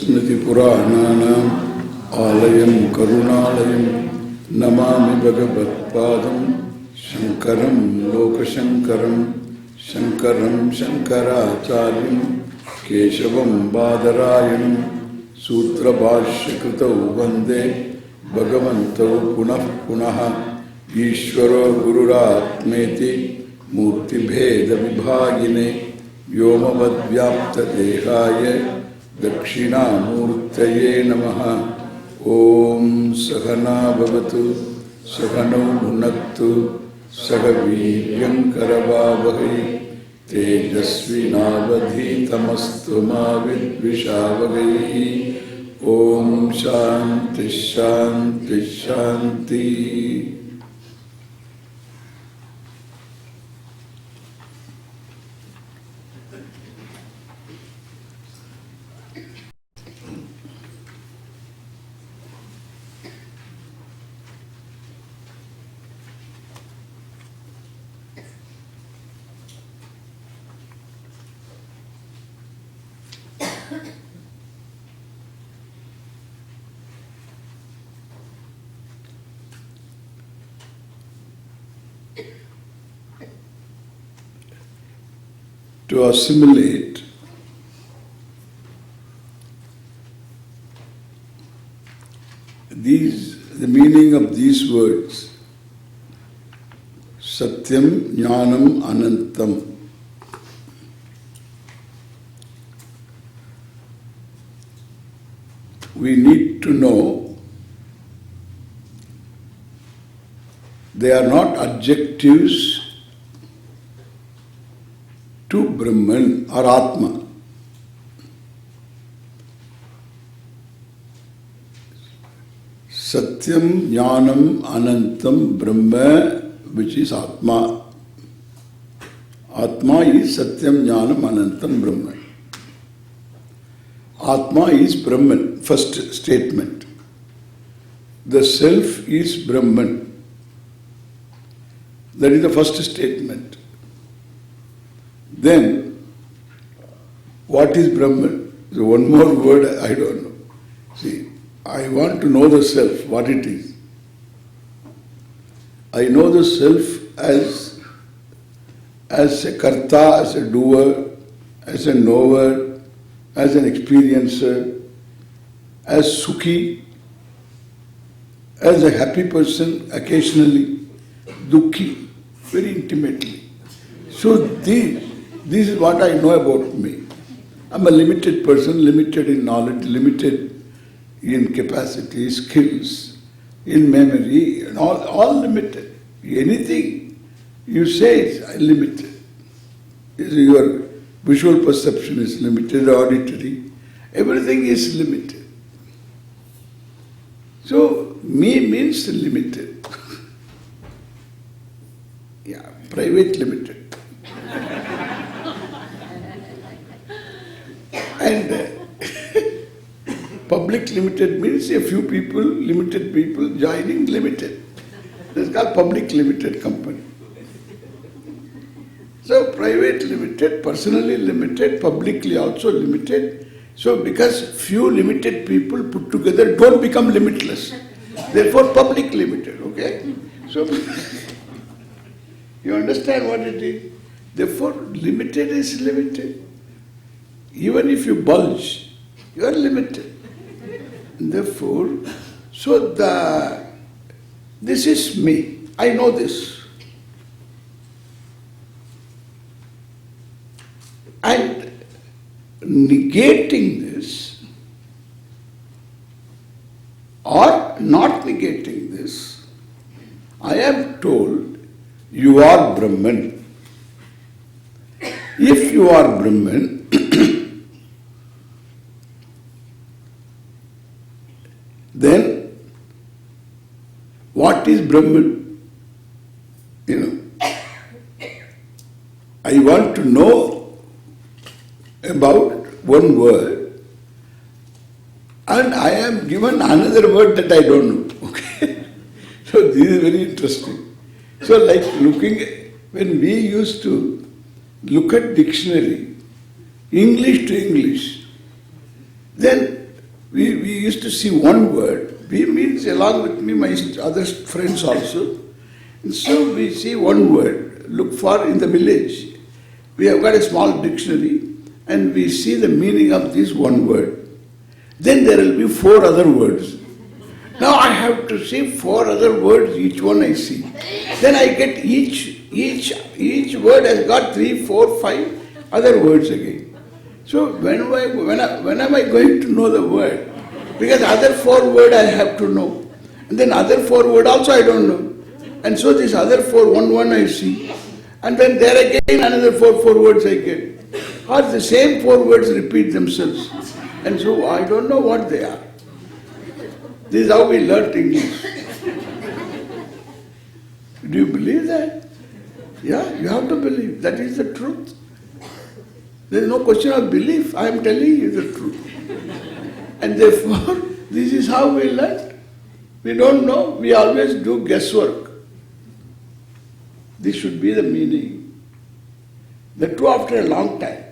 Smriti-Purananam Alayam Karunalayam Namami Bhagavat-Padam Shankaram Lokashankaram Shankaram Shankaracharyam Keshavam Badarayanam Sutra Bhashyakritau Vande Bhagavantau Punah Punaha Ishvaro Gururatmeti Murti Bheda Vibhagine Vyomavad Vyapta Dehaya Dakshinamurtaye Namaha. Om Sahana Bhavatu Sahano Bhunaktu Sahaviryam Karavavahai Tejasvi Navadhitamastu ma vidvishavagaihi. Om Shanti Shanti Shanti. To assimilate the meaning of these words, Satyam, Jnanam, Anantam. We need to know they are not adjectives to Brahman or Atma. Satyam, Jnanam, Anantam, Brahma, which is Atma. Atma is Satyam, Jnanam, Anantam, Brahma. Atma is Brahman, first statement. The self is Brahman. That is the first statement. Then, what is Brahman? So one more word I don't know. See, I want to know the self, what it is. I know the self as a karta, as a doer, as a knower, as an experiencer, as sukhi, as a happy person occasionally, dukhi, very intimately. So this is what I know about me. I'm a limited person, limited in knowledge, limited in capacity, skills, in memory, and all limited. Anything you say is limited. Your visual perception is limited, auditory, everything is limited. So, me means limited. Yeah, private limited. And public limited means a few people, limited people joining limited. That's called public limited company. So private limited, personally limited, publicly also limited. So because few limited people put together don't become limitless. Therefore public limited, okay? So you understand what it is? Therefore limited is limited. Even if you bulge, you are limited. Therefore, so this is me. I know this. And negating this or not negating this, I am told you are Brahman. If you are Brahman, then what is Brahman? I want to know about one word and I am given another word that I don't know. Okay? So this is very interesting. So like when we used to look at dictionary, English to English, then we used to see one word. We means along with me, my other friends also. And so we see one word, look for in the village. We have got a small dictionary and we see the meaning of this one word. Then there will be 4 other words. Now I have to see 4 other words, each one I see. Then I get each word has got 3, 4, 5 other words again. So when am I going to know the word? Because other 4 words I have to know. And then other 4 words also I don't know. And so this other 4, one I see. And then there again another 4 words I get. Or the same 4 words repeat themselves. And so I don't know what they are. This is how we learnt English. Do you believe that? Yeah, you have to believe. That is the truth. There is no question of belief. I am telling you the truth. And therefore, this is how we learn. We don't know. We always do guesswork. This should be the meaning. The two after a long time.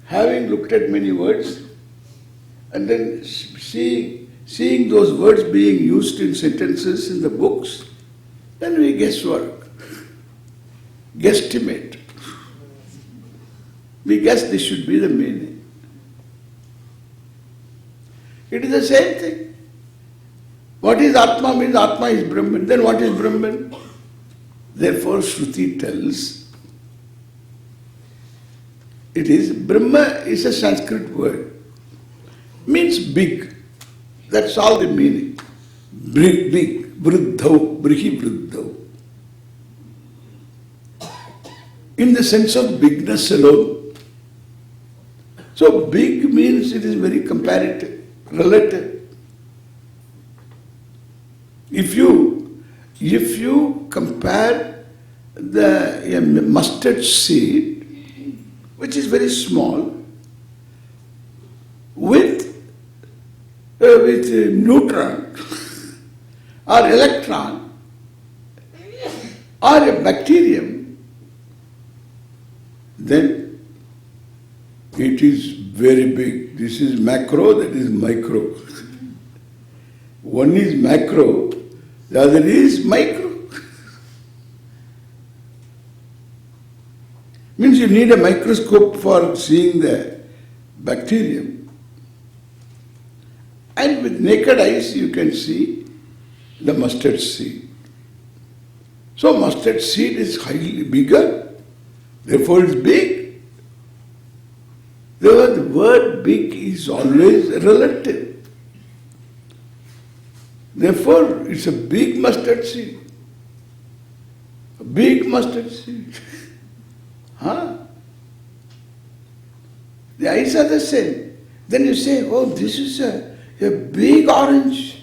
Having looked at many words, and then seeing those words being used in sentences in the books, then we guesswork, guesstimate. We guess this should be the meaning. It is the same thing. What is Atma means Atma is Brahman. Then what is Brahman? Therefore Shruti tells, it is, Brahma is a Sanskrit word. Means big. That's all the meaning. Big, vriddhau, brihi vriddhau. In the sense of bigness alone. So big means it is very comparative, relative. If you compare the mustard seed, which is very small, with neutron or electron or a bacterium, then it is very big. This is macro, that is micro. One is macro, the other is micro. Means you need a microscope for seeing the bacterium. And with naked eyes you can see the mustard seed. So mustard seed is highly bigger, therefore it's big. Therefore the word big is always relative. Therefore it's a big mustard seed. A big mustard seed. Huh? The eyes are the same. Then you say, oh, this is a big orange.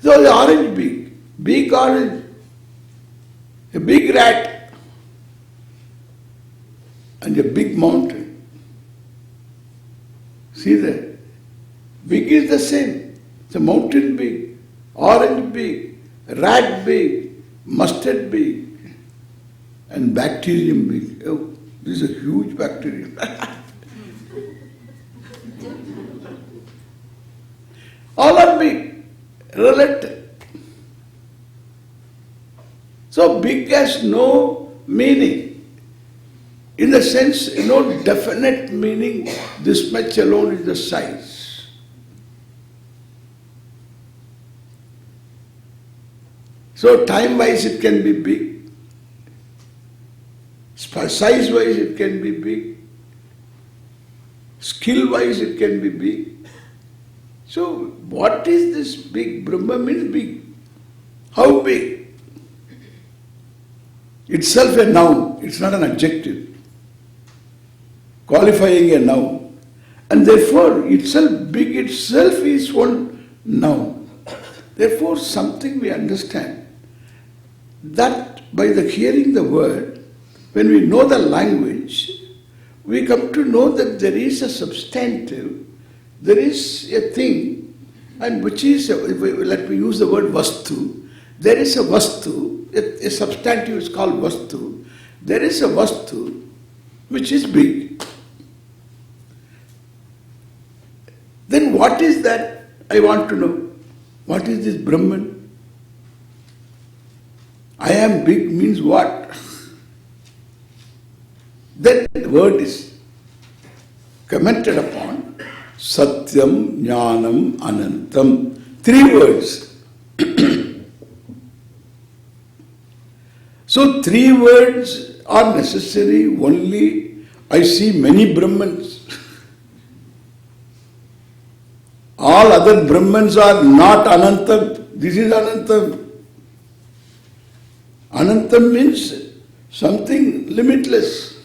So the orange big orange, a big rat, and a big mountain. See that? Big is the same. The mountain big, orange big, rat big, mustard big, and bacterium big. Oh, this is a huge bacterium. All are big, relative. So big has no meaning. In the sense, no definite meaning, this much alone is the size. So time-wise it can be big. Size-wise it can be big. Skill-wise it can be big. So what is this big? Brahma means big. How big? Itself a noun. It's not an adjective. Qualifying a noun. And therefore itself, big itself is one noun. Therefore something we understand that by the hearing the word, when we know the language, we come to know that there is a substantive, there is a thing, and which is, let me use the word vastu. There is a vastu, a substantive is called vastu. There is a vastu which is big. what is that? I want to know. What is this Brahman? I am big means what? Then the word is commented upon. Satyam, Jnanam, Anantam. 3 words. So 3 words are necessary only. I see many Brahmans. All other Brahmans are not Anantam. This is Anantam. Anantam means something limitless.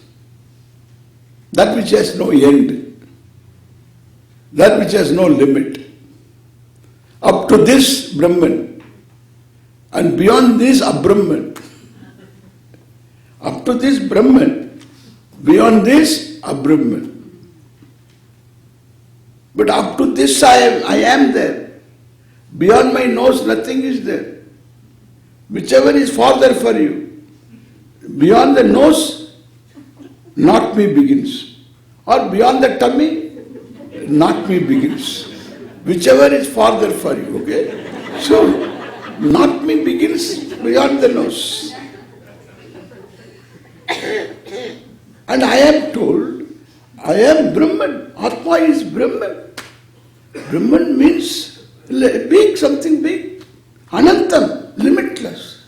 That which has no end. That which has no limit. Up to this Brahman. And beyond this Abrahman. Up to this Brahman. Beyond this Abrahman. But up to this I am there. Beyond my nose nothing is there. Whichever is farther for you. Beyond the nose, not me begins. Or beyond the tummy, not me begins. Whichever is farther for you, okay? So, not me begins beyond the nose. And I am told, I am Brahman. Atma is Brahman. Brahman means big, something big. Anantam, limitless.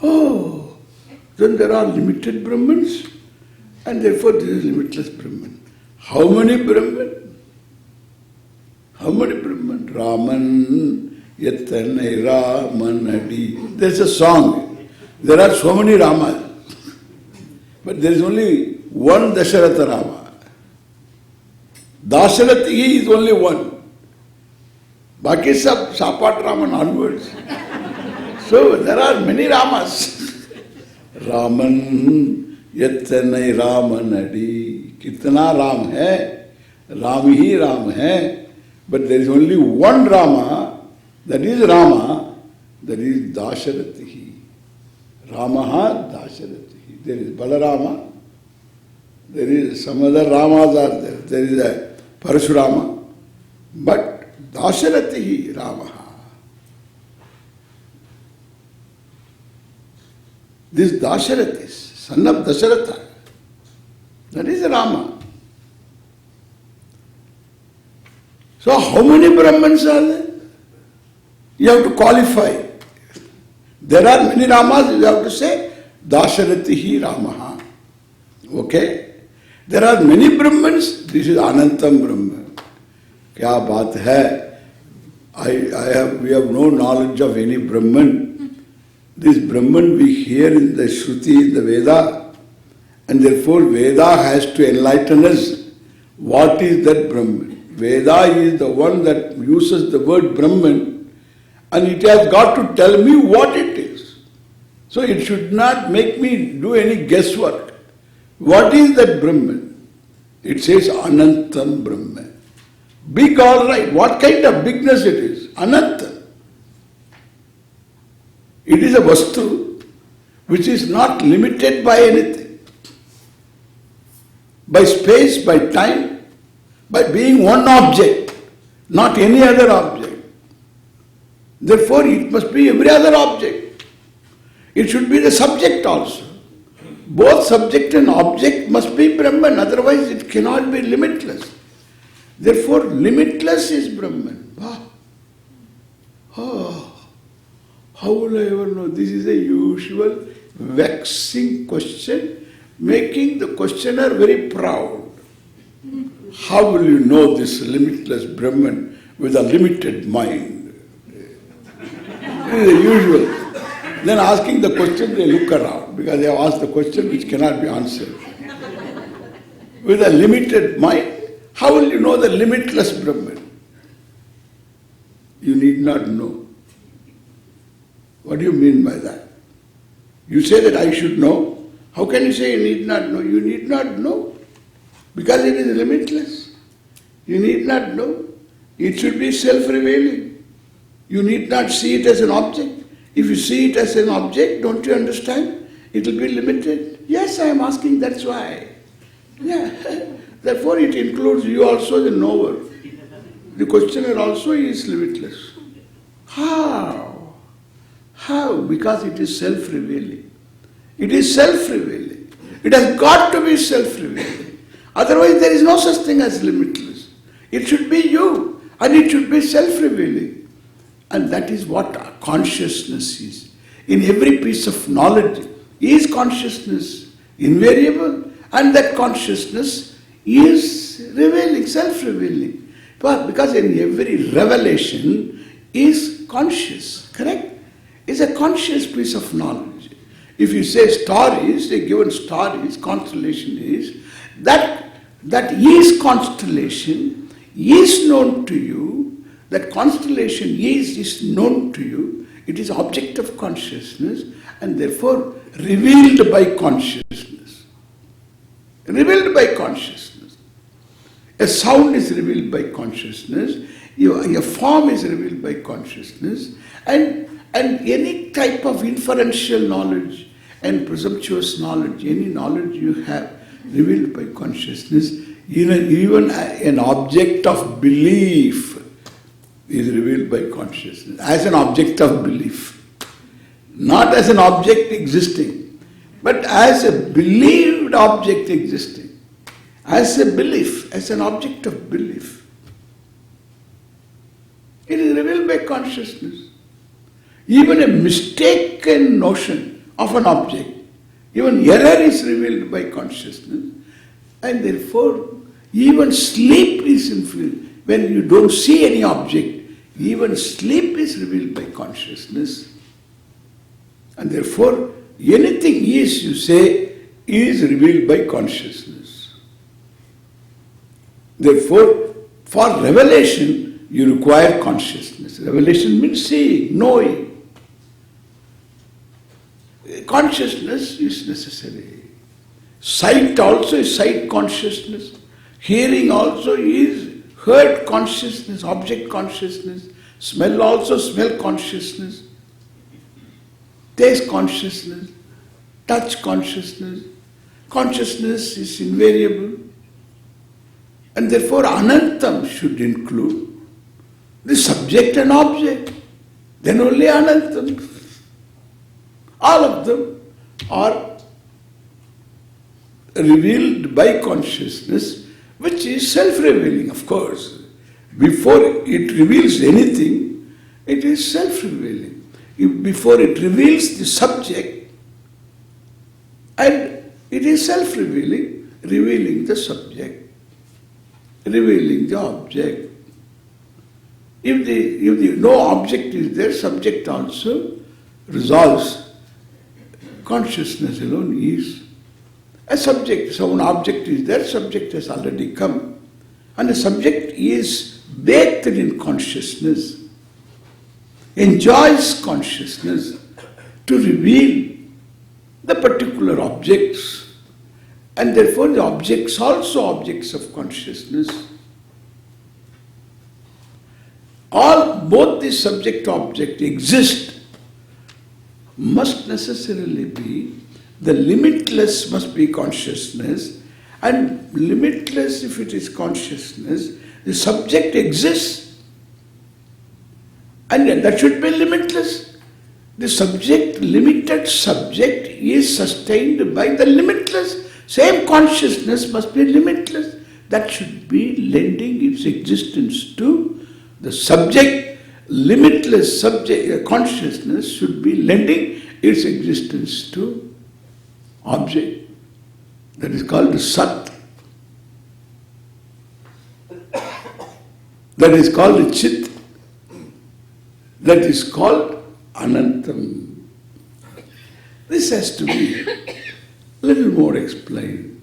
Oh, then there are limited Brahmans and therefore there is limitless Brahman. How many Brahman? How many Brahman? Raman, Yatanai Ramanadi. There's a song. There are so many Ramas. But there is only one Dasharatha Rama. Dasharati is only one. Baki sab Sapat Raman onwards. So there are many Ramas. Raman, Yatanai Ramanadi. Kitna Ram hai? Ram hi Ram hai. But there is only one Rama, that is Rama, that is Dasharati. Ramaha Dasharati. There is Balarama, there is some other Ramas are there. There is a Parashurama, but Dasharati Ramaha. This Dasharati, son of Dasharatha, that is Rama. So how many Brahmans are there? You have to qualify. There are many Ramas, you have to say Dasharati Ramaha. Okay? There are many Brahmans, this is Anantam Brahman. Kya baat hai? We have no knowledge of any Brahman. This Brahman we hear in the Shruti, in the Veda, and therefore Veda has to enlighten us. What is that Brahman? Veda is the one that uses the word Brahman, and it has got to tell me what it is. So it should not make me do any guesswork. What is that Brahman? It says Anantam Brahman. Big, all right. What kind of bigness it is? Ananta. It is a vastu which is not limited by anything. By space, by time, by being one object, not any other object. Therefore it must be every other object. It should be the subject also. Both subject and object must be Brahman, otherwise it cannot be limitless. Therefore, limitless is Brahman. Oh, how will I ever know? This is a usual vexing question, making the questioner very proud. How will you know this limitless Brahman with a limited mind? This is the usual. Then asking the question, they look around because they have asked the question which cannot be answered. With a limited mind, how will you know the limitless Brahman? You need not know. What do you mean by that? You say that I should know. How can you say you need not know? You need not know because it is limitless. You need not know. It should be self-revealing. You need not see it as an object. If you see it as an object, don't you understand? It will be limited. Yes, I am asking, that's why. Yeah. Therefore it includes you also, the knower. The questioner also is limitless. How? How? Because it is self-revealing. It is self-revealing. It has got to be self-revealing. Otherwise there is no such thing as limitless. It should be you, and it should be self-revealing. And that is what consciousness is. In every piece of knowledge is consciousness invariable, and that consciousness is revealing, self-revealing. Because in every revelation is conscious, correct? It's a conscious piece of knowledge. If you say star is, a given star is, constellation is, that is constellation is known to you, that constellation is known to you, it is object of consciousness and therefore revealed by consciousness. Revealed by consciousness. A sound is revealed by consciousness, your form is revealed by consciousness, and any type of inferential knowledge and presumptuous knowledge, any knowledge you have revealed by consciousness, even an object of belief is revealed by consciousness, as an object of belief. Not as an object existing, but as a believed object existing. As a belief, as an object of belief. It is revealed by consciousness. Even a mistaken notion of an object, even error is revealed by consciousness, and therefore even sleep is influenced. When you don't see any object, even sleep is revealed by consciousness, and therefore anything is, you say, is revealed by consciousness. Therefore, for revelation, you require consciousness. Revelation means seeing, knowing. Consciousness is necessary. Sight also is sight consciousness. Hearing also is heard consciousness, object consciousness. Smell also smell consciousness. Taste consciousness. Touch consciousness. Consciousness is invariable. And therefore Anantam should include the subject and object. Then only Anantam. All of them are revealed by consciousness, which is self-revealing, of course. Before it reveals anything, it is self-revealing. Before it reveals the subject, and it is self-revealing, revealing the subject, revealing the object. If no object is there, subject also resolves. Consciousness alone is a subject. So an object is there, subject has already come. And the subject is bathed in consciousness, enjoys consciousness to reveal the particular objects, and therefore the objects also objects of consciousness. Both the subject-object exist must necessarily be, the limitless must be consciousness, and limitless, if it is consciousness, the subject exists, and that should be limitless. The subject, limited subject, is sustained by the limitless. Same consciousness must be limitless. That should be lending its existence to the subject. Limitless subject consciousness should be lending its existence to object. That is called Sat. That is called Chit. That is called Anantam. This has to be a little more explained.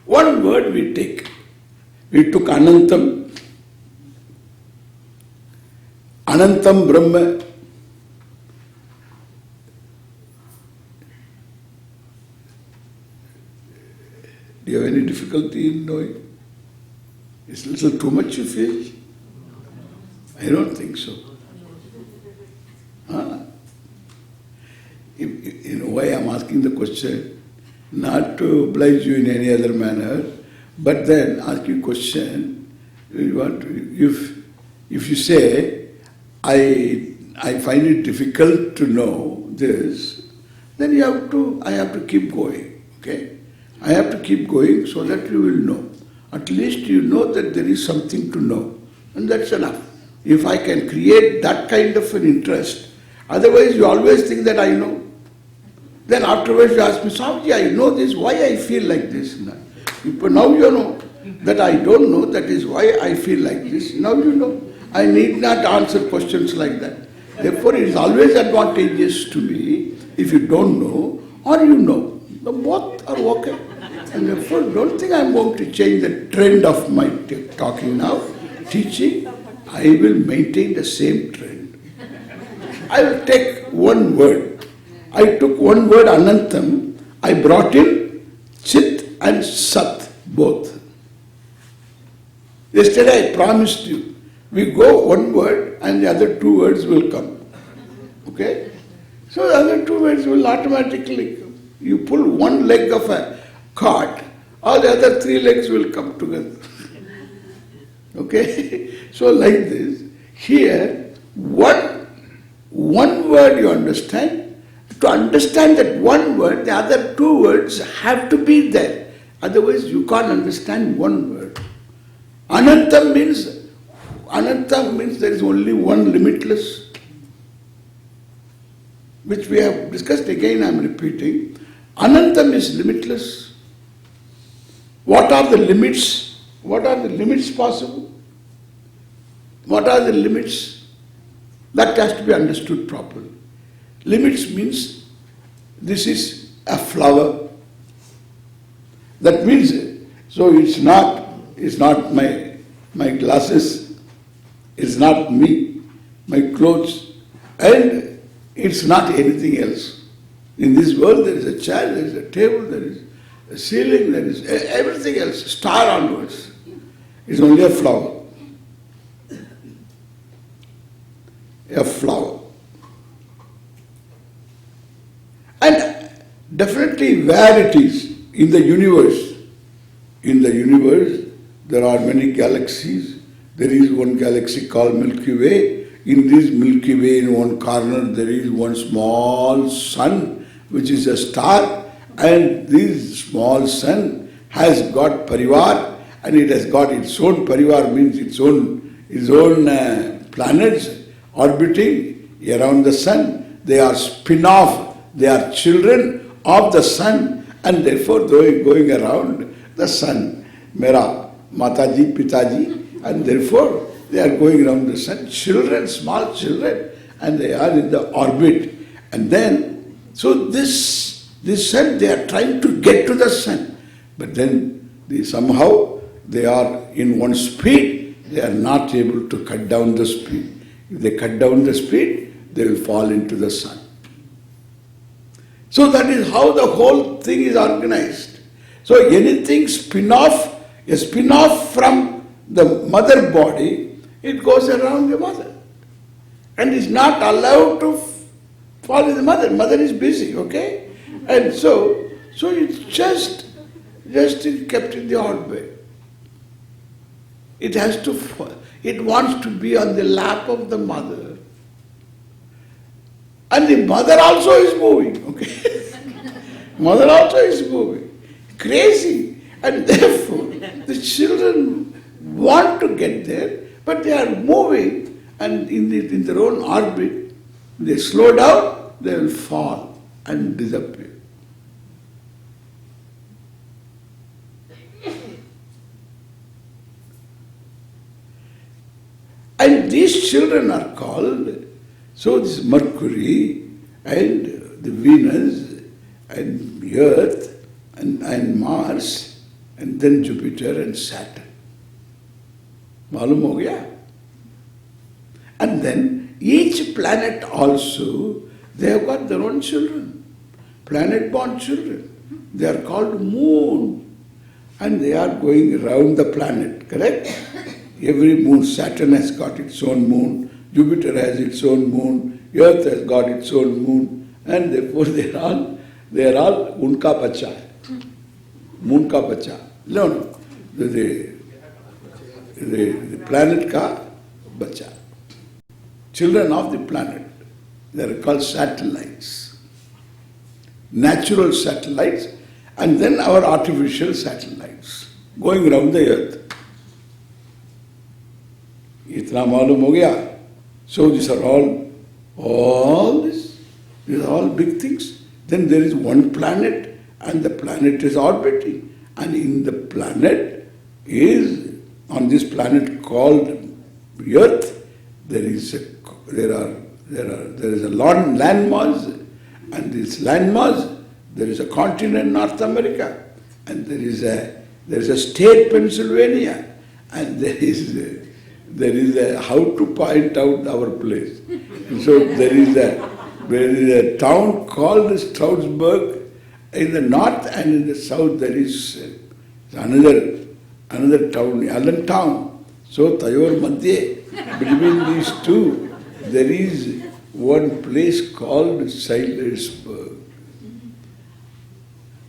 One word we take. We took Anantam. Anantam Brahma. Do you have any difficulty in knowing? It's a little too much, you feel? I don't think so. In a way, I'm asking the question not to oblige you in any other manner, but then ask you a question. You want to, if you say, I find it difficult to know this, then I have to keep going. Okay? I have to keep going so that you will know. At least you know that there is something to know. And that's enough. If I can create that kind of an interest, otherwise you always think that I know. Then afterwards you ask me, Swamiji, I know this, why I feel like this? But now you know that I don't know, that is why I feel like this. Now you know. I need not answer questions like that. Therefore it is always advantageous to me if you don't know or you know. The both are okay. And therefore don't think I am going to change the trend of my talking now. Teaching, I will maintain the same trend. I will take one word. I took one word, Anantam. I brought in Chit and Sat, both. Yesterday I promised you, we go one word and the other two words will come. Okay? So the other two words will automatically come. You pull one leg of a cart, all the other three legs will come together. Okay? So like this, here, one word you understand. To understand that one word, the other two words have to be there. Otherwise you can't understand one word. Anantam means there is only one, limitless, which we have discussed. Again I am repeating. Anantam is limitless. What are the limits? What are the limits possible? What are the limits? That has to be understood properly. Limits means this is a flower. That means, so it's not my glasses, it's not me, my clothes, and it's not anything else. In this world there is a chair, there is a table, there is a ceiling, there is everything else, star onwards. It's only a flower. A flower. And definitely where it is, in the universe, there are many galaxies. There is one galaxy called Milky Way. In this Milky Way, in one corner, there is one small sun, which is a star. And this small sun has got parivar, and it has got its own parivar, means its own planets orbiting around the sun. They are spin-off, they are children of the sun, and therefore they are going around the sun. Mera, Mataji, Pitaji, and therefore they are going around the sun. Children, small children, and they are in the orbit. And then, so this sun, they are trying to get to the sun. But then somehow they are in one speed, they are not able to cut down the speed. If they cut down the speed, they will fall into the sun. So that is how the whole thing is organized. So anything a spin-off from the mother body, it goes around the mother. And is not allowed to fall in the mother. Mother is busy, okay? And so it's just kept in the orbit. It has to fall. It wants to be on the lap of the mother. And the mother also is moving, okay? Mother also is moving. Crazy. And therefore, the children want to get there, but they are moving, and in their own orbit, they slow down, they will fall and disappear. And these children are called, so this Mercury and the Venus and the Earth and Mars and then Jupiter and Saturn. Malum ho gaya? And then each planet also, they have got their own children, planet-born children. They are called moon, and they are going around the planet, correct? Every moon, Saturn has got its own moon, Jupiter has its own moon, Earth has got its own moon, and therefore they are all unka bacha, moon ka bacha. No. the planet ka bacha. Children of the planet. They are called satellites. Natural satellites and then our artificial satellites going around the earth. Itna malum ho gaya. So these are these are all big things. Then there is one planet and the planet is orbiting. And in the planet on this planet called Earth, there is a landmass, and this landmass, there is a continent North America, and there is a state Pennsylvania, and there is a how to point out our place. So there is a town called Stroudsburg in the north, and in the south there is another town, Allentown. So Tayor Madhye, between these two, there is one place called Sailersburg.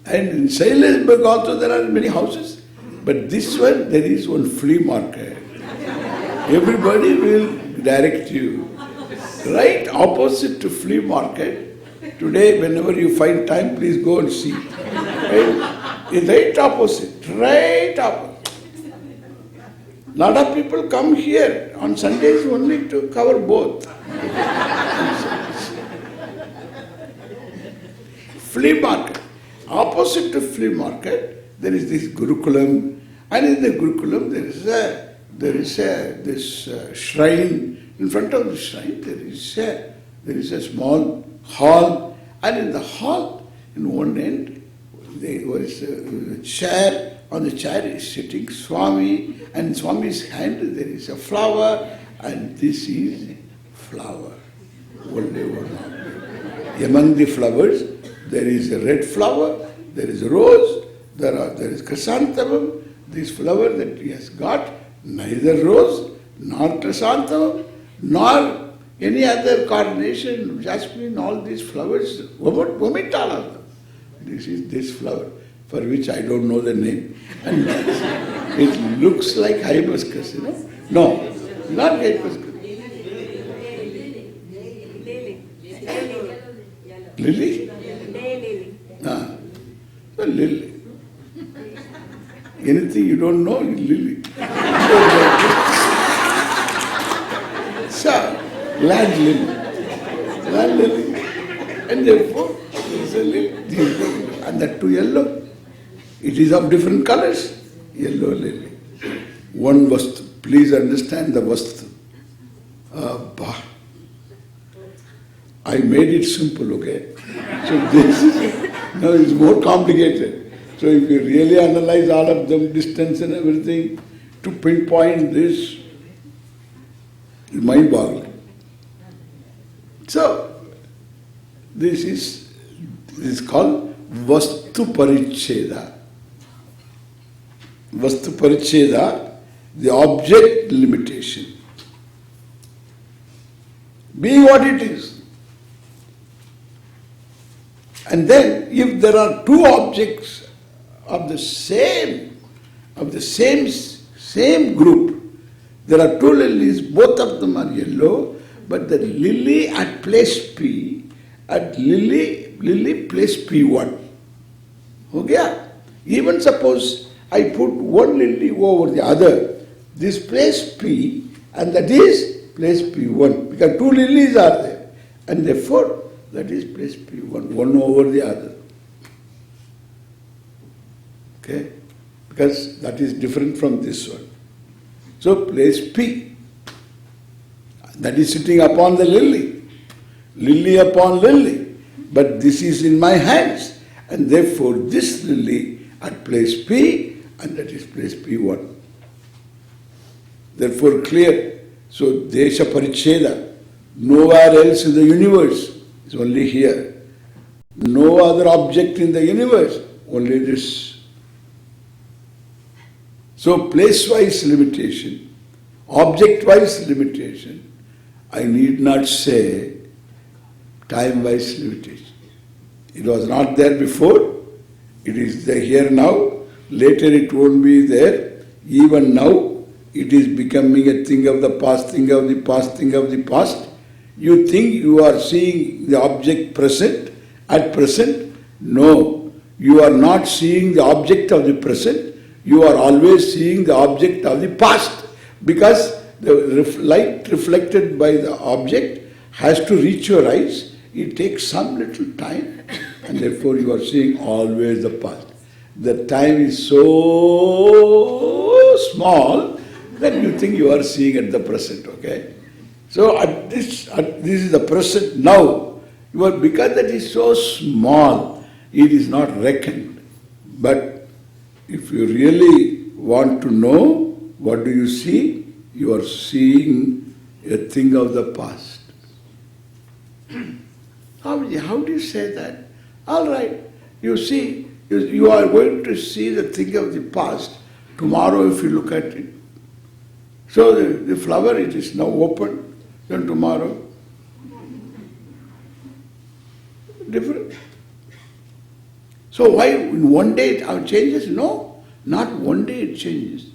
And in Sailersburg also there are many houses. But this one, there is one flea market. Everybody will direct you. Right opposite to flea market. Today, whenever you find time, please go and see. It's right opposite. Right opposite. Lot of people come here on Sundays only to cover both. Flea market. Opposite to flea market, there is this Gurukulam, and in the Gurukulam there is this shrine. In front of the shrine there is a small hall, and in the hall, in one end, there is a chair. On the chair is sitting Swami, and in Swami's hand there is a flower, and this is flower. Only one. Among the flowers, there is a red flower, there is a rose, there is chrysanthemum. This flower that he has got, neither rose, nor chrysanthemum, nor any other carnation, jasmine, all these flowers, vomit all of them. This is this flower, for which I don't know the name. And it looks like hibiscus, No, not hibiscus. Lily? Lily. Anything you don't know, lily. So, land lily. And therefore, there is a lily. And that too yellow. It is of different colors. Yellow lily. One vastu. Please understand the vastu. I made it simple, okay? So this is, now it's more complicated. So if you really analyze all of them, distance and everything, to pinpoint this, is mind-boggling. So, this is called Vastu Paricheda. Vastu Paricheda, the object limitation. Being what it is. And then, if there are two objects of the same group, there are two lilies, both of them are yellow, but the lily at place P, at lily place P1. Okay? Even suppose I put one lily over the other, this place P, and that is place P1, because two lilies are there, and therefore that is place P1, one over the other. Okay? Because that is different from this one. So place P, that is sitting upon the lily, lily upon lily, but this is in my hands, and therefore this lily at place P, and that is place P1. Therefore clear. So Desha Paricheda, nowhere else in the universe, is only here. No other object in the universe, only this. So place-wise limitation, object-wise limitation, I need not say time-wise limitation. It was not there before, it is there here now, later it won't be there. Even now, it is becoming a thing of the past, thing of the past, thing of the past. You think you are seeing the object present, at present. No, you are not seeing the object of the present. You are always seeing the object of the past, because the light reflected by the object has to reach your eyes. It takes some little time, and therefore you are seeing always the past. The time is so small that you think you are seeing at the present, okay? So this is the present now. Because that is so small, it is not reckoned. But if you really want to know, what do you see? You are seeing a thing of the past. How do you say that? All right, you see, you are going to see the thing of the past tomorrow if you look at it. So the flower, it is now open, then tomorrow, different. So why in one day it changes? No, not one day it changes.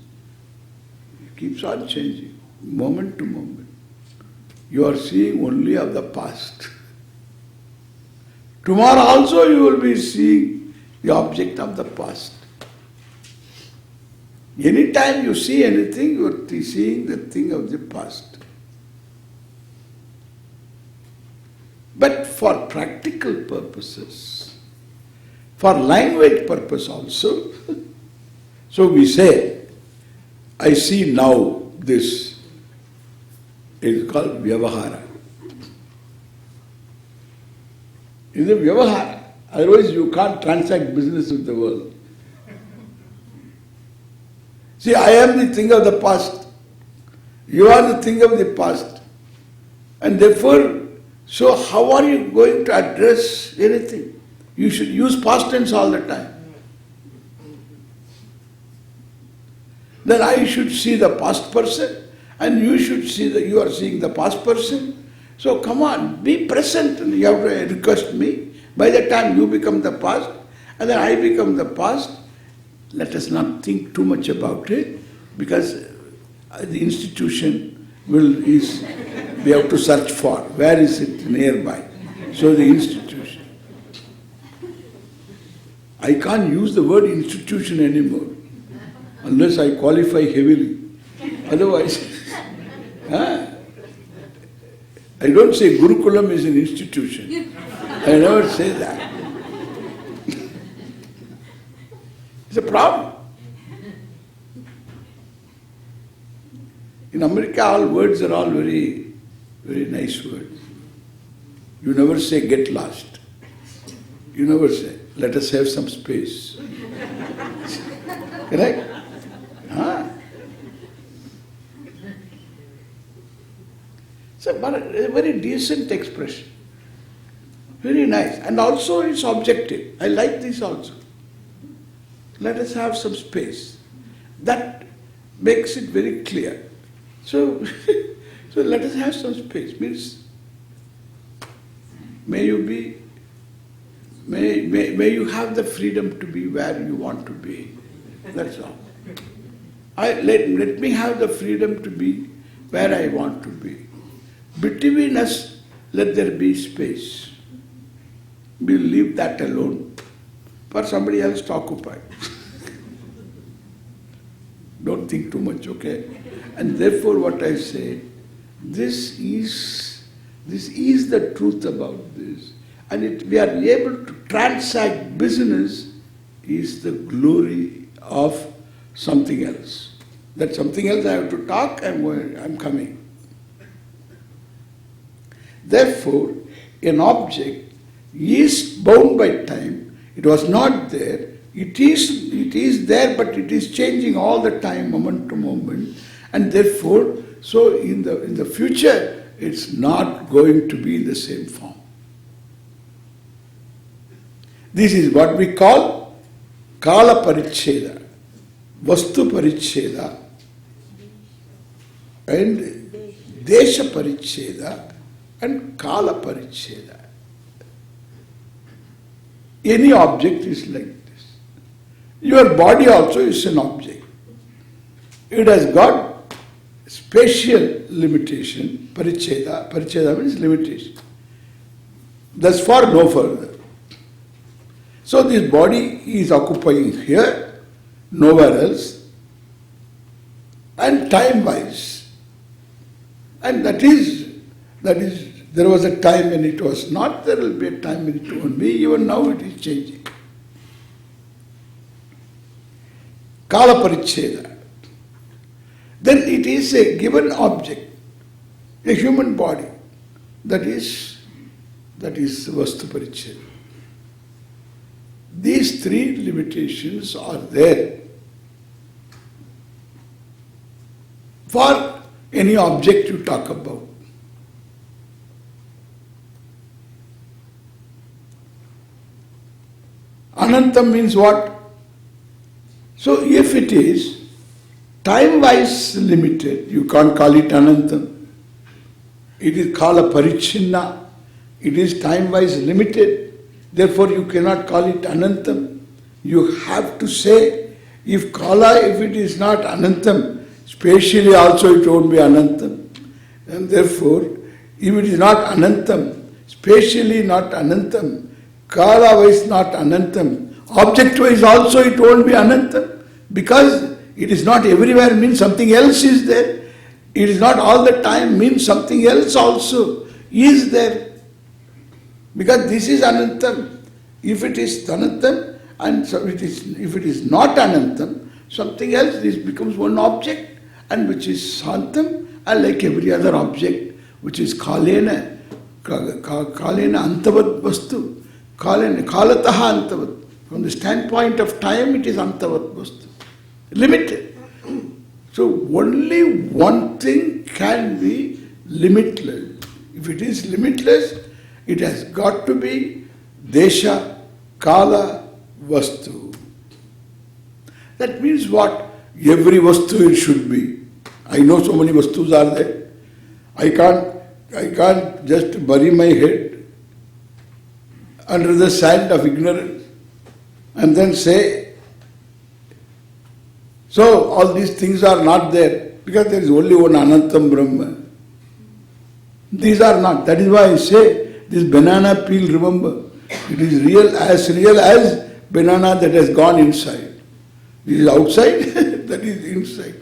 It keeps on changing, moment to moment. You are seeing only of the past. Tomorrow also you will be seeing the object of the past. Anytime you see anything, you are seeing the thing of the past. But for practical purposes, for language purpose also, so we say, I see now this, it is called vyavahara. It is a vyavahara, otherwise you can't transact business with the world. See, I am the thing of the past, you are the thing of the past, and therefore, so how are you going to address anything? You should use past tense all the time. Then I should see the past person, and you should see that you are seeing the past person. So come on, be present, and you have to request me. By the time you become the past, and then I become the past, let us not think too much about it, because the institution we have to search for. Where is it nearby? So the institution. I can't use the word institution anymore, unless I qualify heavily. Otherwise, I don't say Gurukulam is an institution. I never say that. It's a problem. In America, all words are all very, very nice words. You never say get lost. You never say let us have some space. Correct? It's a very decent expression. Very nice. And also it's objective. I like this also. Let us have some space. That makes it very clear. So, so let us have some space. Means, may you have the freedom to be where you want to be. That's all. Let me have the freedom to be where I want to be. Between us, let there be space. We'll leave that alone for somebody else to occupy. Don't think too much, okay? And therefore what I say, this is the truth about this. And we are able to transact business is the glory of something else. That something else I have to talk, I'm coming. Therefore, an object is bound by time. It was not there. It is there, but it is changing all the time, moment to moment. And therefore, so in the future, it's not going to be in the same form. This is what we call Kala Paricheda, Vastu Paricheda, and Desha Paricheda, and Kala Paricheda. Any object is like this. Your body also is an object. It has got spatial limitation, paricheda. Paricheda means limitation. Thus far, no further. So this body is occupying here, nowhere else, and time-wise. And that is, there was a time when it was not, there will be a time when it won't be, even now it is changing. Kala paricheda. Then it is a given object, a human body, that is vastu paricheda. These three limitations are there for any object you talk about. Anantam means what? So if it is time-wise limited, you can't call it Anantam. It is Kala Parichinna. It is time-wise limited. Therefore you cannot call it Anantam. You have to say, if it is not Anantam, spatially also it won't be Anantam. And therefore, if it is not Anantam, spatially not Anantam, Kala-wise not Anantam, object-wise also it won't be Anantam, because it is not everywhere means something else is there. It is not all the time means something else also is there. Because this is Anantam. If it is Anantam, and so if it is not Anantam, something else, this becomes one object, and which is Santam, and like every other object, which is Kalena Antavad Vastu, Kalataha Antavad. From the standpoint of time, it is Antavad Vastu. Limited. So only one thing can be limitless. If it is limitless, it has got to be Desha, Kala, Vastu. That means what? Every Vastu it should be. I know so many Vastus are there. I can't just bury my head under the sand of ignorance and then say, so all these things are not there because there is only one Anantam Brahma. These are not. That is why I say this banana peel, remember, it is real as banana that has gone inside. This is outside, that is inside.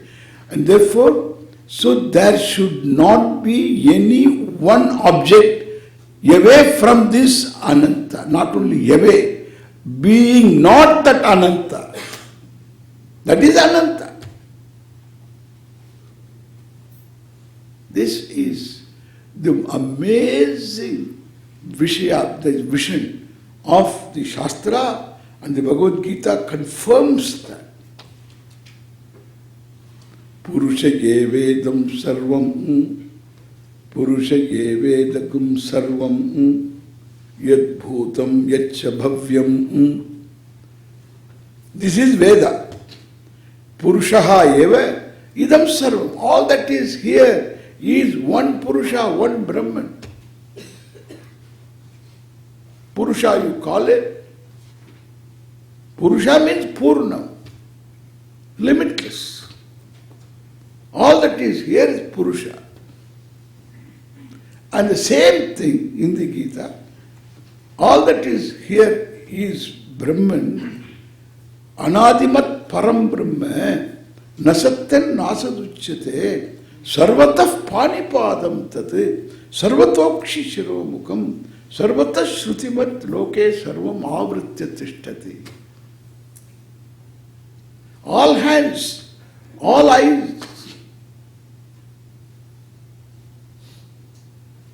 And therefore, so there should not be any one object away from this Ananta. Not only away, being not that Ananta. That is Ananta. This is the amazing Vishya, the vision of the Shastra, and the Bhagavad Gita confirms that. Purusha Yevedam Sarvam, Purusha Yevedagum Sarvam, Yad Bhutam Yaccha Bhavyam. This is Veda. Purushaha Eva Idam Sarvam. All that is here is one Purusha, one Brahman. Purusha you call it. Purusha means Purnam, limitless. All that is here is Purusha. And the same thing in the Gita, all that is here is Brahman. Anadimat Param Brahma, Nasatyan Nasaduchyate, Sarvatah Panipadam Tate, Sarvatokshi Shiromukam, Sarvatah Shrutimat Loke Sarvam Avritya Tishtati. All hands, all eyes,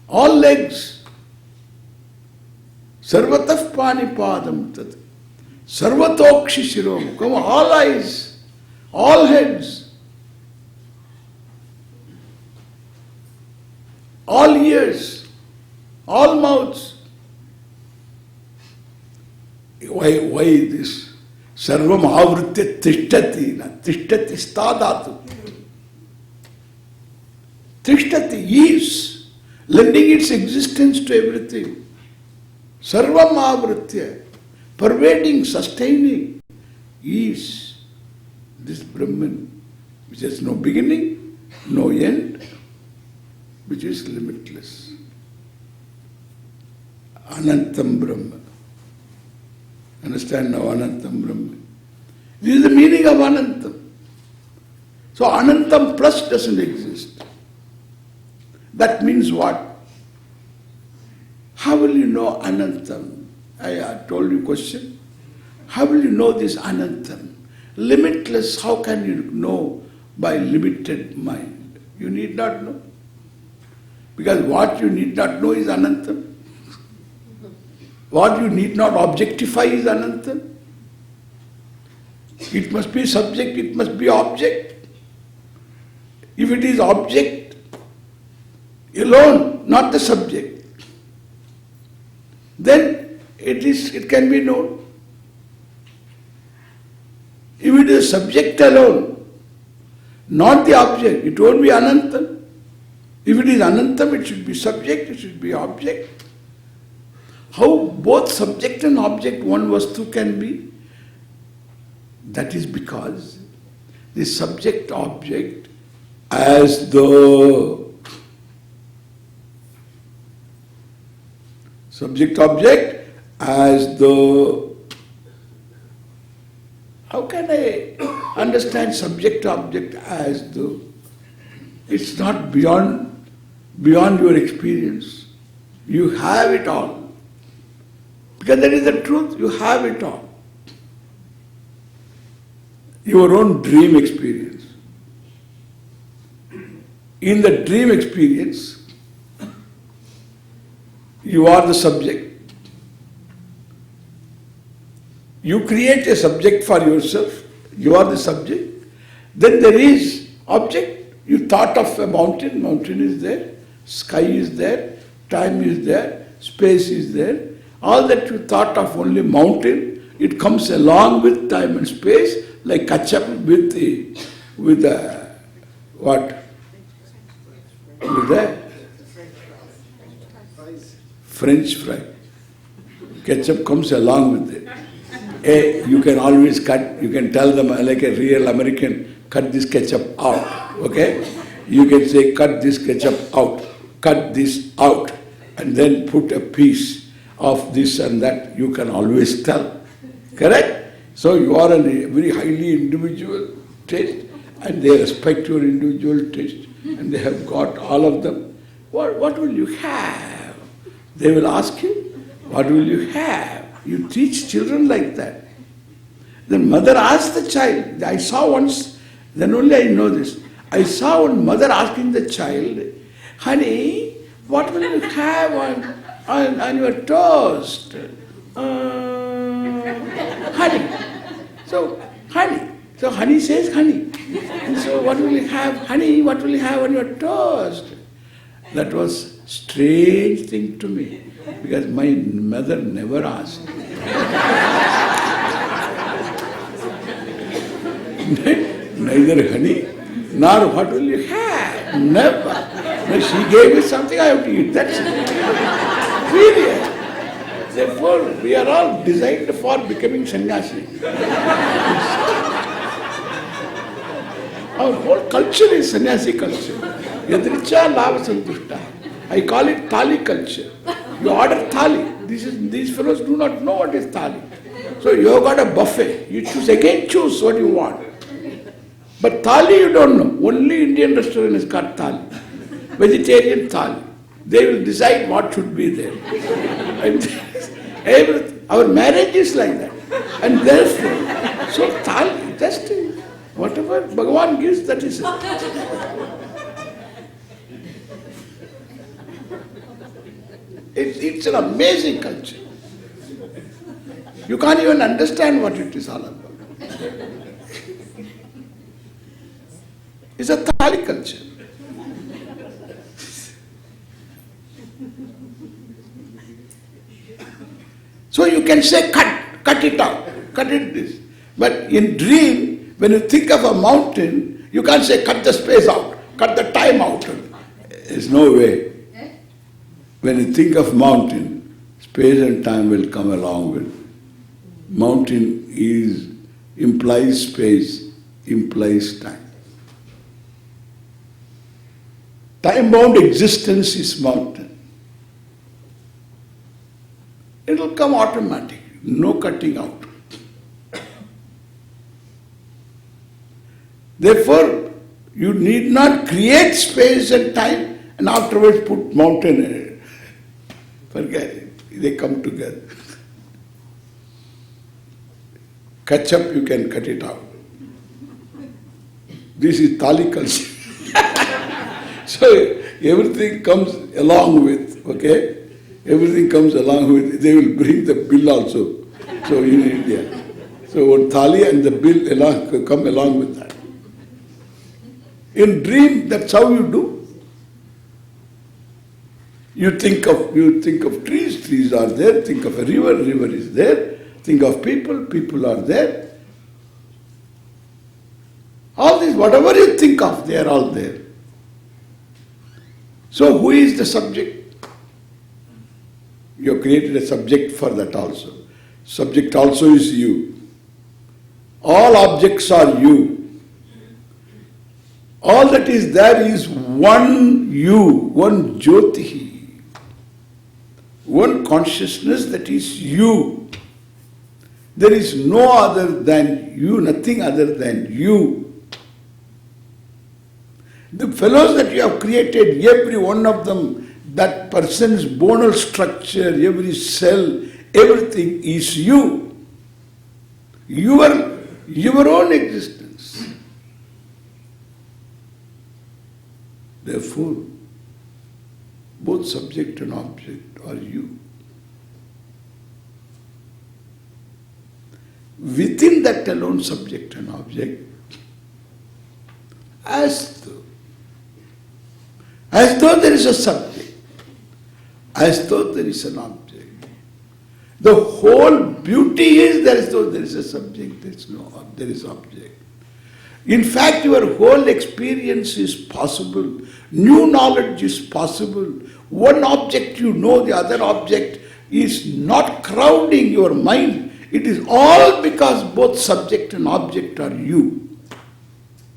all legs, Sarvatah Panipadam Tate. Sarvatokshi Shiromukam, all eyes, all heads, all ears, all mouths. Why this? Sarvam avritya tishtati, tishtati stadatu. Tishtati is lending its existence to everything. Sarvam avritya, pervading, sustaining, is this Brahman, which has no beginning, no end, which is limitless. Anantam Brahma. Understand now, Anantam Brahma. This is the meaning of Anantam. So Anantam plus doesn't exist. That means what? How will you know Anantam? I told you question. How will you know this Anantam? Limitless, how can you know by limited mind? You need not know. Because what you need not know is Anantam. What you need not objectify is Anantam. It must be subject, it must be object. If it is object alone, not the subject, then it can be known. If it is subject alone, not the object, it won't be Anantam. If it is Anantam, it should be subject, it should be object. How both subject and object one vastu can be? That is because the subject object as though subject object as though. How can I understand subject object as though? It's not beyond your experience. You have it all. Because that is the truth, you have it all. Your own dream experience. In the dream experience, you are the subject. You create a subject for yourself, you are the subject. Then there is object. You thought of a mountain, mountain is there, sky is there, time is there, space is there. All that you thought of only mountain, it comes along with time and space, like ketchup with the what? With the French fry. Ketchup comes along with it. Hey, you can always cut, you can tell them like a real American, cut this ketchup out. Okay? You can say, cut this ketchup out, cut this out, and then put a piece of this and that. You can always tell. Correct? So you are a very highly individual taste, and they respect your individual taste, and they have got all of them. What will you have? They will ask you, what will you have? You teach children like that. The mother asked the child, I saw once, then only I know this. I saw one mother asking the child, honey, what will you have on your toast? Honey. So, honey. So, honey says honey. And so, what will you have? Honey, what will you have on your toast? That was a strange thing to me, because my mother never asked. Neither honey, nor what will you have? Never. When she gave me something, I have to eat. That's it. Period. Therefore, we are all designed for becoming sannyasi. Our whole culture is sannyasi culture. Yadricha lava santushta. I call it thali culture. You order thali. These fellows do not know what is thali. So you have got a buffet. You choose what you want. But thali you don't know. Only Indian restaurant has got thali. Vegetarian thali. They will decide what should be there. And our marriage is like that. And therefore, so thali, just whatever Bhagavan gives, that is it. It's an amazing culture. You can't even understand what it is all about. It's a thali culture. So you can say, cut it out, cut it this. But in dream, when you think of a mountain, you can't say, cut the space out, cut the time out. There's no way. When you think of mountain, space and time will come along with it. Mountain implies space, implies time. time-bound existence is mountain. It will come automatic, no cutting out. Therefore, you need not create space and time and afterwards put mountain in it. Forget it. They come together. Ketchup, you can cut it out. This is Thali culture. So everything comes along with, okay? Everything comes along with, they will bring the bill also. So in India. So one Thali and the bill come along with that. In dream, that's how you do. You think of trees, trees are there. Think of a river, river is there. Think of people, people are there. All this, whatever you think of, they are all there. So who is the subject? You have created a subject for that also. Subject also is you. All objects are you. All that is there is one you, one Jyoti, one consciousness that is you. There is no other than you, nothing other than you. The fellows that you have created, every one of them, that person's bonal structure, every cell, everything is you. Your own existence. Therefore, both subject and object are you. Within that alone, subject and object, as though there is a subject, as though there is an object. The whole beauty is as though there is a subject, there is object. In fact, your whole experience is possible. New knowledge is possible. One object you know, the other object is not crowding your mind. It is all because both subject and object are you.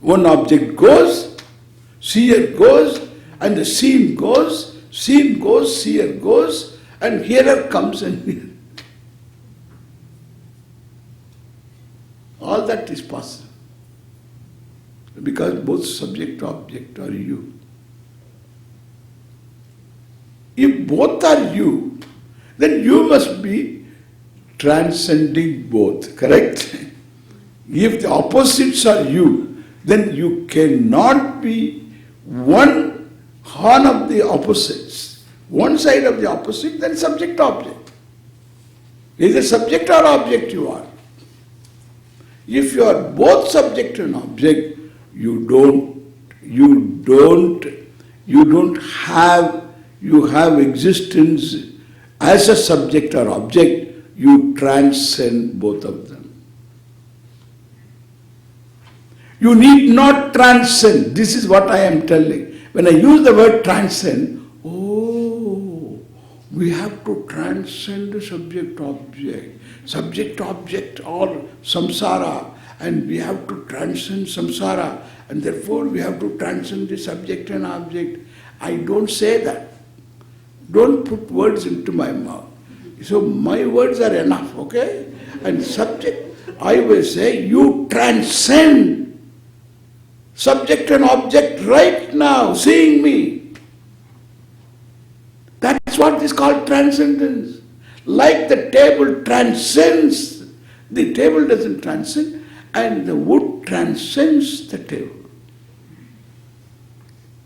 One object goes, seer goes, and the seen goes, seer goes, and hearer comes and hears. All that is possible. Because both subject and object are you. If both are you, then you must be transcending both, correct? If the opposites are you, then you cannot be one horn of the opposites, one side of the opposite, then subject-object. Either subject or object you are. If you are both subject and object, you have existence as a subject or object, you transcend both of them. You need not transcend. This is what I am telling. When I use the word transcend, we have to transcend the subject-object. Subject-object or samsara. And we have to transcend samsara, and therefore we have to transcend the subject and object. I don't say that. Don't put words into my mouth. So my words are enough, okay? And subject, I will say, you transcend subject and object right now, seeing me. That's what is called transcendence. Like the table transcends, the table doesn't transcend, and the wood transcends the table.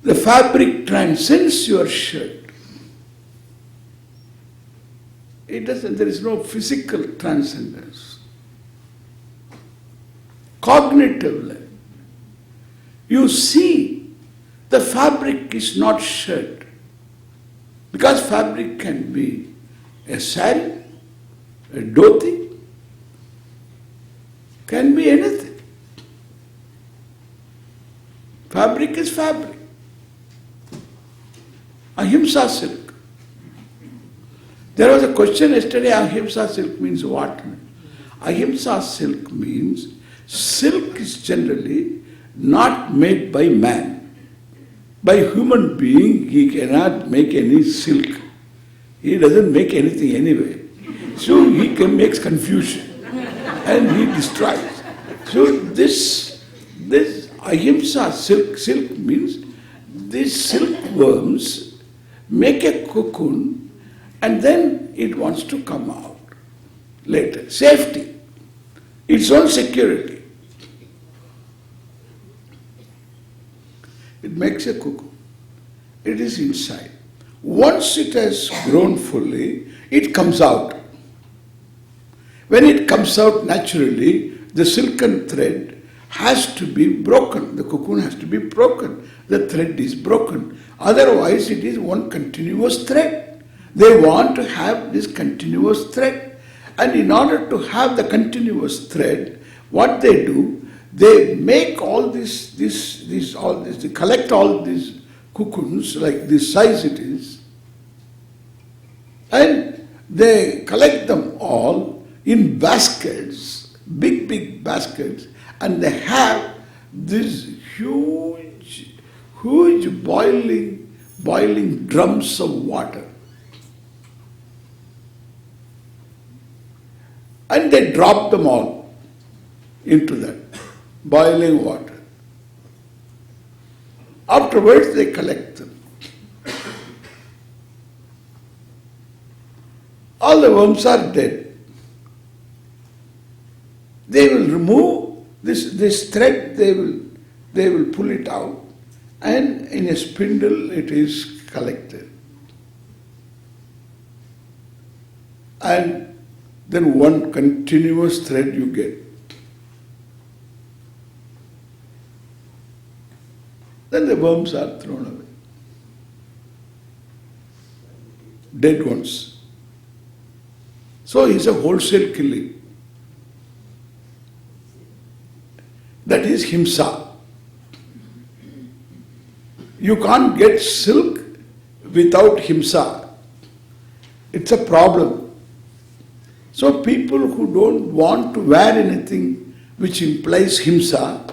The fabric transcends your shirt. It doesn't, there is no physical transcendence. Cognitively, you see the fabric is not shirt. Because fabric can be a sari, a dhoti, can be anything. Fabric is fabric. Ahimsa silk. There was a question yesterday, ahimsa silk means what? Ahimsa silk means silk is generally not made by man. By human being, he cannot make any silk. He doesn't make anything anyway. So he makes confusion and he destroys. So this ahimsa silk means these silkworms make a cocoon and then it wants to come out later. Safety. Its own security. It makes a cocoon. It is inside. Once it has grown fully, it comes out. When it comes out naturally, the silken thread has to be broken. The cocoon has to be broken. The thread is broken. Otherwise, it is one continuous thread. They want to have this continuous thread. And in order to have the continuous thread, what they do, they make all this, they collect all these cocoons, like this size it is, and they collect them all in baskets, big baskets, and they have this huge boiling drums of water. And they drop them all into that boiling water. Afterwards, they collect them. All the worms are dead. They will remove this thread, they will pull it out, and in a spindle it is collected. And then one continuous thread you get. Then the worms are thrown away. Dead ones. So it's a wholesale killing. That is himsa. You can't get silk without himsa. It's a problem. So people who don't want to wear anything which implies himsa,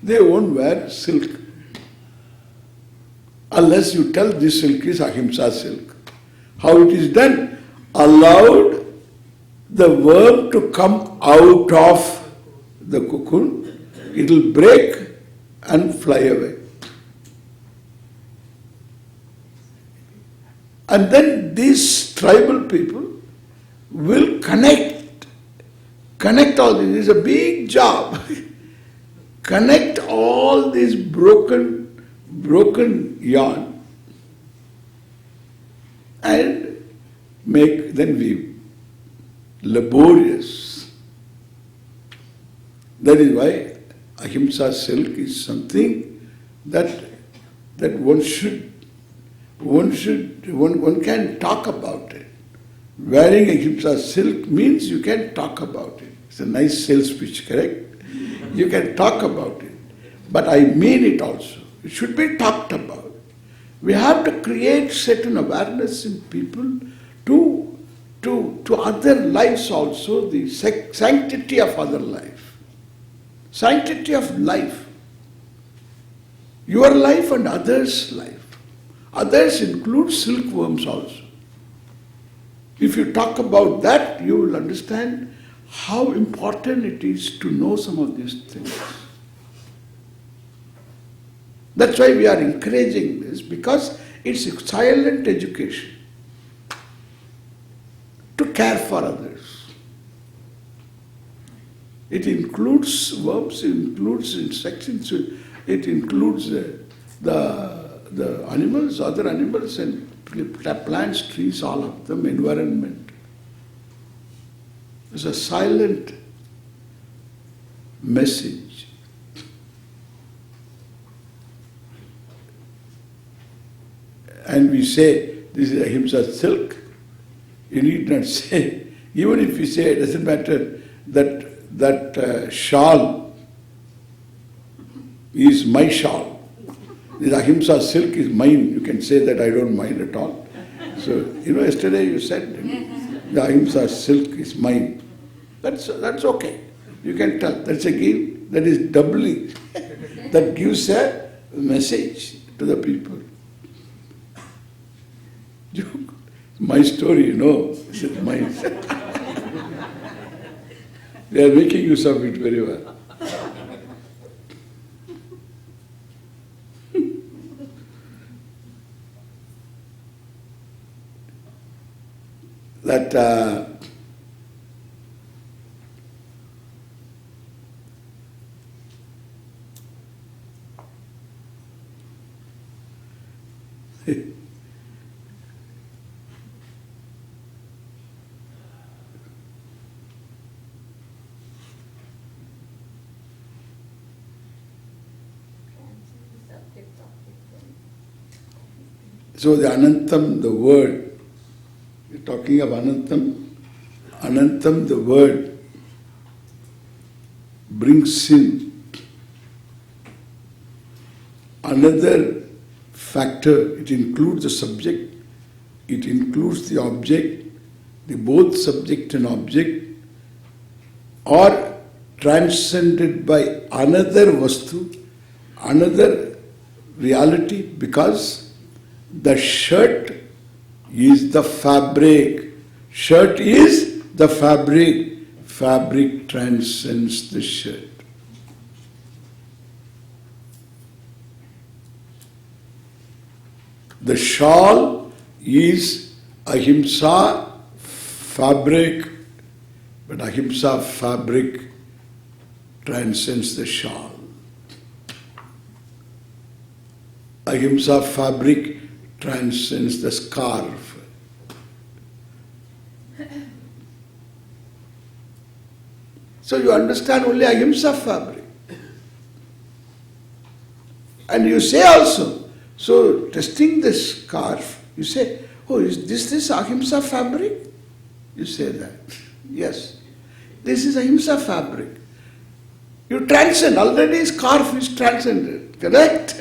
they won't wear silk. Unless you tell this silk is ahimsa silk. How it is done? Allowed the worm to come out of the cocoon, it will break and fly away. And then these tribal people will connect all this. It's a big job. Connect all this broken yarn and then weave. Laborious. That is why ahimsa silk is something that one can talk about it. Wearing ahimsa silk means you can talk about it. It's a nice sales pitch, correct? You can talk about it. But I mean it also. It should be talked about. We have to create certain awareness in people to other lives also, the sanctity of other life. Sanctity of life. Your life and others' life. Others include silkworms also. If you talk about that, you will understand how important it is to know some of these things. That's why we are encouraging this, because it's a silent education to care for others. It includes worms, it includes insects, it includes the animals, other animals, and plants, trees, all of them, environment. It's a silent message. And we say, this is ahimsa silk. You need not say, even if you say, it doesn't matter, that shawl is my shawl. This ahimsa silk is mine. You can say that I don't mind at all. So, yesterday you said, the ahimsa silk is mine. That's okay. You can tell. That's a gift. that is doubly. That gives a message to the people. My story, this is mine. They are making use of it very well. That so the Anantam, the word, you're talking of Anantam. Anantam, the word, brings in another factor. It includes the subject, it includes the object, the both subject and object are transcended by another vastu, another reality, because the shirt is the fabric. Shirt is the fabric. Fabric transcends the shirt. The shawl is ahimsa fabric, but ahimsa fabric transcends the shawl. Ahimsa fabric transcends the scarf. So you understand only ahimsa fabric. And you say also, so testing the scarf, you say, oh, is this ahimsa fabric? You say that. Yes. This is ahimsa fabric. You transcend. Already scarf is transcended. Correct?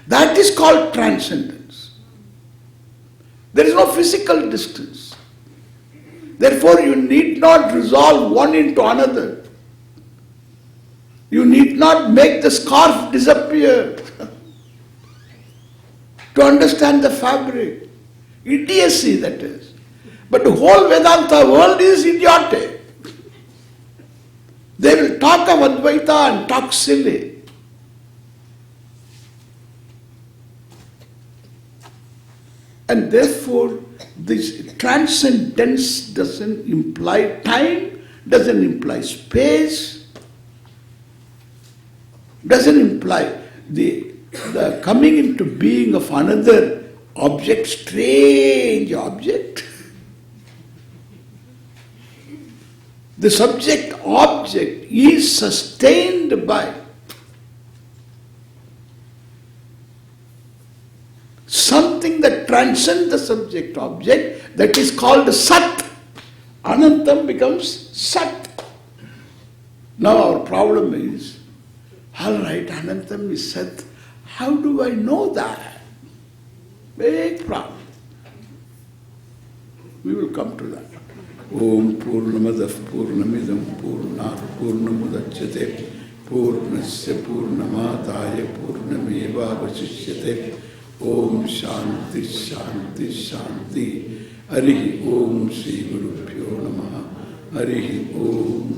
That is called transcendence. There is no physical distance. Therefore, you need not resolve one into another. You need not make the scarf disappear to understand the fabric. Idiocy, that is. But the whole Vedanta world is idiotic. They will talk of Advaita and talk silly. And therefore, this transcendence doesn't imply time, doesn't imply space, doesn't imply the coming into being of another object, strange object. The subject-object is sustained by something that transcends the subject-object, that is called Sat. Anantam becomes Sat. Now our problem is, all right, Anantam is Sat. How do I know that? Big problem. We will come to that. Om Purnamadav Purnamidam Purnat Purnamudachyate Purnasya Purnamadaya Purnameva Vasishyate. Om Shanti Shanti Shanti. Harihi Om Sri Gurubhyo Namaha. Harihi Om.